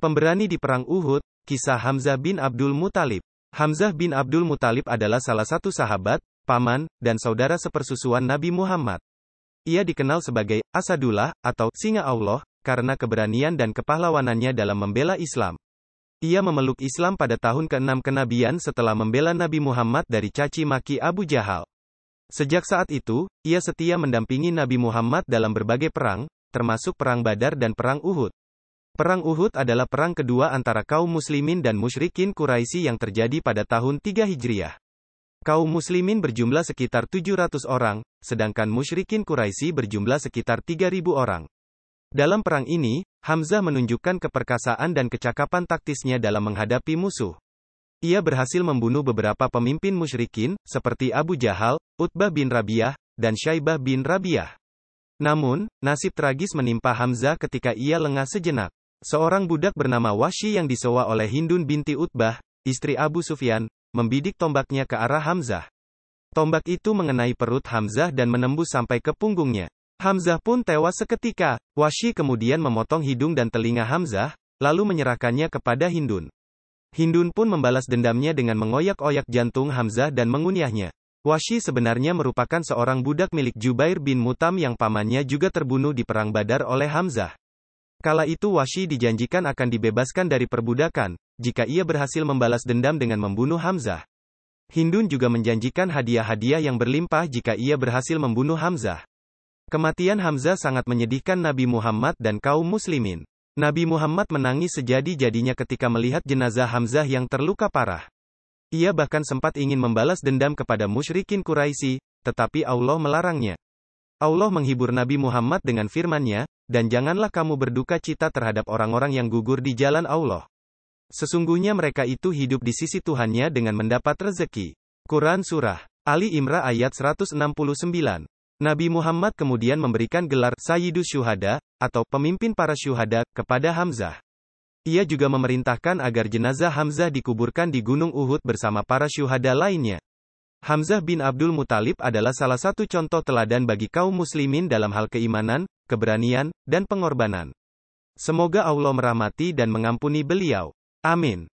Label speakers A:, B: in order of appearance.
A: Pemberani di Perang Uhud, kisah Hamzah bin Abdul Muthalib. Hamzah bin Abdul Muthalib adalah salah satu sahabat, paman, dan saudara sepersusuan Nabi Muhammad. Ia dikenal sebagai Asadullah, atau Singa Allah, karena keberanian dan kepahlawanannya dalam membela Islam. Ia memeluk Islam pada tahun ke-6 kenabian setelah membela Nabi Muhammad dari caci maki Abu Jahal. Sejak saat itu, ia setia mendampingi Nabi Muhammad dalam berbagai perang, termasuk Perang Badar dan Perang Uhud. Perang Uhud adalah perang kedua antara kaum muslimin dan musyrikin Quraisy yang terjadi pada tahun 3 Hijriah. Kaum muslimin berjumlah sekitar 700 orang, sedangkan musyrikin Quraisy berjumlah sekitar 3.000 orang. Dalam perang ini, Hamzah menunjukkan keperkasaan dan kecakapan taktisnya dalam menghadapi musuh. Ia berhasil membunuh beberapa pemimpin musyrikin, seperti Abu Jahal, Utbah bin Rabi'ah, dan Syaibah bin Rabi'ah. Namun, nasib tragis menimpa Hamzah ketika ia lengah sejenak. Seorang budak bernama Wahsy yang disewa oleh Hindun binti Utbah, istri Abu Sufyan, membidik tombaknya ke arah Hamzah. Tombak itu mengenai perut Hamzah dan menembus sampai ke punggungnya. Hamzah pun tewas seketika. Wahsy kemudian memotong hidung dan telinga Hamzah, lalu menyerahkannya kepada Hindun. Hindun pun membalas dendamnya dengan mengoyak-oyak jantung Hamzah dan mengunyahnya. Wahsy sebenarnya merupakan seorang budak milik Jubair bin Mut'im yang pamannya juga terbunuh di Perang Badar oleh Hamzah. Kala itu Wahsy dijanjikan akan dibebaskan dari perbudakan, jika ia berhasil membalas dendam dengan membunuh Hamzah. Hindun juga menjanjikan hadiah-hadiah yang berlimpah jika ia berhasil membunuh Hamzah. Kematian Hamzah sangat menyedihkan Nabi Muhammad dan kaum muslimin. Nabi Muhammad menangis sejadi-jadinya ketika melihat jenazah Hamzah yang terluka parah. Ia bahkan sempat ingin membalas dendam kepada musyrikin Quraisy, tetapi Allah melarangnya. Allah menghibur Nabi Muhammad dengan firman-Nya, dan janganlah kamu berduka cita terhadap orang-orang yang gugur di jalan Allah. Sesungguhnya mereka itu hidup di sisi Tuhannya dengan mendapat rezeki. Quran Surah Ali Imran ayat 169. Nabi Muhammad kemudian memberikan gelar Sayyidus Syuhada, atau pemimpin para syuhada, kepada Hamzah. Ia juga memerintahkan agar jenazah Hamzah dikuburkan di Gunung Uhud bersama para syuhada lainnya. Hamzah bin Abdul Muthalib adalah salah satu contoh teladan bagi kaum muslimin dalam hal keimanan, keberanian, dan pengorbanan. Semoga Allah merahmati dan mengampuni beliau. Amin.